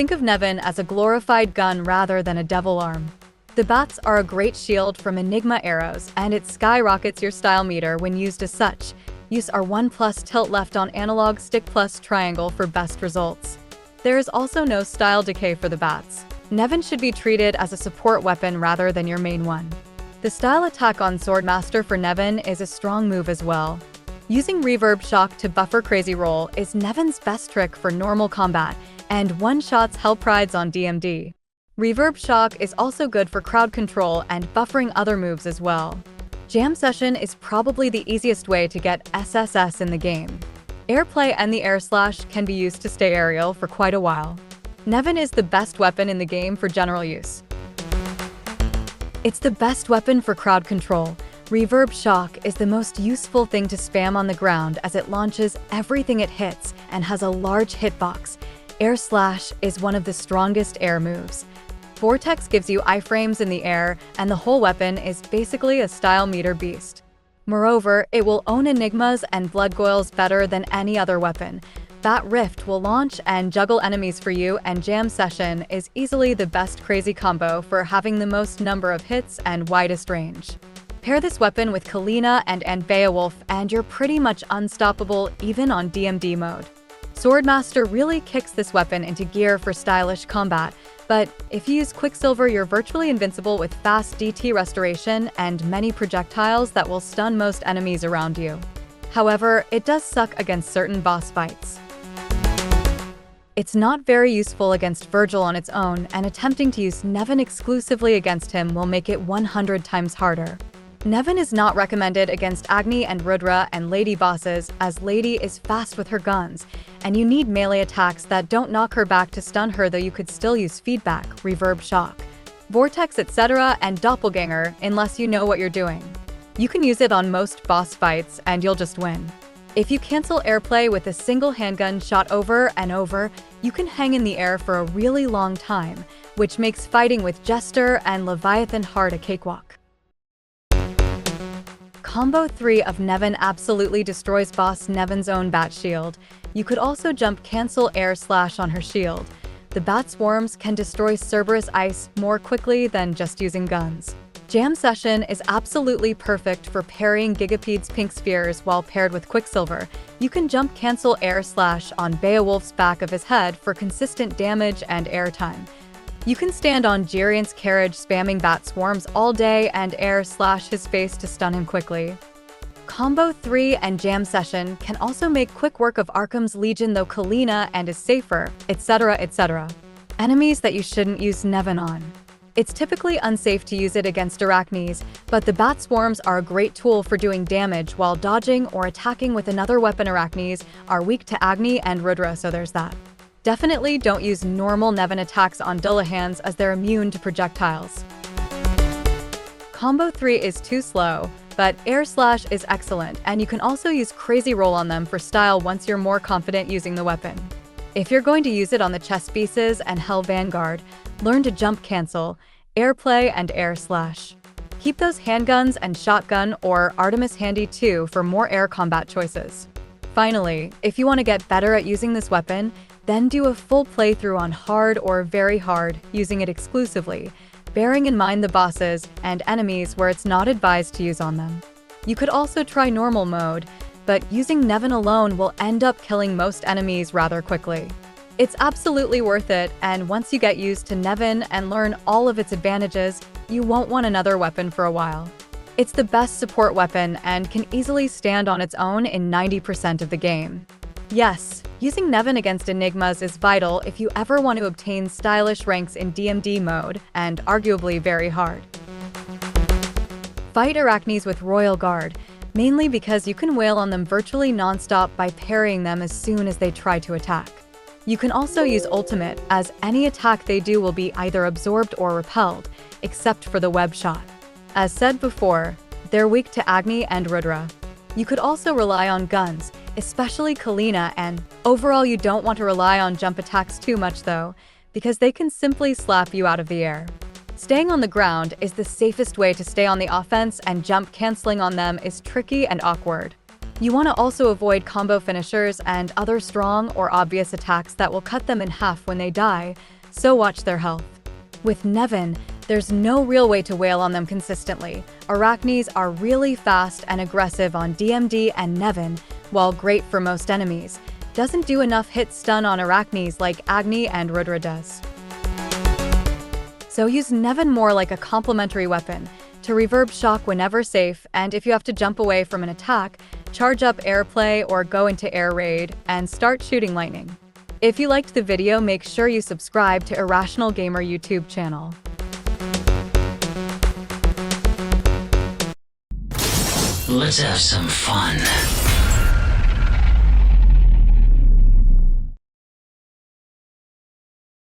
Think of Nevan as a glorified gun rather than a devil arm. The bats are a great shield from Enigma arrows, and it skyrockets your style meter when used as such. Use R1+ tilt left on analog stick plus triangle for best results. There is also no style decay for the bats. Nevan should be treated as a support weapon rather than your main one. The style attack on Swordmaster for Nevan is a strong move as well. Using Reverb Shock to buffer Crazy Roll is Nevan's best trick for normal combat, and one-shots help rides on DMD. Reverb Shock is also good for crowd control and buffering other moves as well. Jam Session is probably the easiest way to get SSS in the game. Airplay and the Air Slash can be used to stay aerial for quite a while. Nevan is the best weapon in the game for general use. It's the best weapon for crowd control. Reverb Shock is the most useful thing to spam on the ground as it launches everything it hits and has a large hitbox. Air Slash is one of the strongest air moves. Vortex gives you iframes in the air, and the whole weapon is basically a style meter beast. Moreover, it will own Enigmas and Bloodgoyles better than any other weapon. Bat Rift will launch and juggle enemies for you, and Jam Session is easily the best crazy combo for having the most number of hits and widest range. Pair this weapon with Kalina and Beowulf and you're pretty much unstoppable even on DMD mode. Swordmaster really kicks this weapon into gear for stylish combat, but if you use Quicksilver, you're virtually invincible with fast DT restoration and many projectiles that will stun most enemies around you. However, it does suck against certain boss fights. It's not very useful against Virgil on its own, and attempting to use Nevan exclusively against him will make it 100 times harder. Nevan is not recommended against Agni and Rudra and Lady bosses, as Lady is fast with her guns, and you need melee attacks that don't knock her back to stun her, though you could still use feedback, Reverb Shock, Vortex, etc. and Doppelganger unless you know what you're doing. You can use it on most boss fights and you'll just win. If you cancel airplay with a single handgun shot over and over, you can hang in the air for a really long time, which makes fighting with Jester and Leviathan hard a cakewalk. Combo 3 of Nevan absolutely destroys boss Nevan's own bat shield. You could also jump cancel Air Slash on her shield. The bat swarms can destroy Cerberus Ice more quickly than just using guns. Jam Session is absolutely perfect for parrying Gigapede's pink spheres while paired with Quicksilver. You can jump cancel Air Slash on Beowulf's back of his head for consistent damage and airtime. You can stand on Geriant's carriage spamming bat swarms all day and Air Slash his face to stun him quickly. Combo 3 and Jam Session can also make quick work of Arkham's Legion, though Kalina and is safer, etc. etc. Enemies that you shouldn't use Nevan on. It's typically unsafe to use it against Arachnes, but the bat swarms are a great tool for doing damage while dodging or attacking with another weapon. Arachnes are weak to Agni and Rudra, so there's that. Definitely don't use normal Nevan attacks on Dullahans as they're immune to projectiles. Combo 3 is too slow, but Air Slash is excellent, and you can also use Crazy Roll on them for style once you're more confident using the weapon. If you're going to use it on the chess pieces and Hell Vanguard, learn to jump cancel, airplay, and Air Slash. Keep those handguns and shotgun or Artemis handy too for more air combat choices. Finally, if you want to get better at using this weapon, then do a full playthrough on hard or very hard, using it exclusively, bearing in mind the bosses and enemies where it's not advised to use on them. You could also try normal mode, but using Nevan alone will end up killing most enemies rather quickly. It's absolutely worth it, and once you get used to Nevan and learn all of its advantages, you won't want another weapon for a while. It's the best support weapon and can easily stand on its own in 90% of the game. Yes, using Nevan against Enigmas is vital if you ever want to obtain stylish ranks in DMD mode, and arguably very hard. Fight Arachnes with Royal Guard, mainly because you can wail on them virtually non-stop by parrying them as soon as they try to attack. You can also use Ultimate, as any attack they do will be either absorbed or repelled, except for the web shot. As said before, they're weak to Agni and Rudra. You could also rely on guns, especially Kalina, and overall you don't want to rely on jump attacks too much though, because they can simply slap you out of the air. Staying on the ground is the safest way to stay on the offense, and jump canceling on them is tricky and awkward. You want to also avoid combo finishers and other strong or obvious attacks that will cut them in half when they die, so watch their health. With Nevan, there's no real way to wail on them consistently. Arachnes are really fast and aggressive on DMD, and Nevan, while great for most enemies, doesn't do enough hit stun on Arachnes like Agni and Rudra does. So use Nevan more like a complementary weapon, to reverb shock whenever safe, and if you have to jump away from an attack, charge up airplay or go into air raid and start shooting lightning. If you liked the video, make sure you subscribe to Irrational Gamer YouTube channel. Let's have some fun.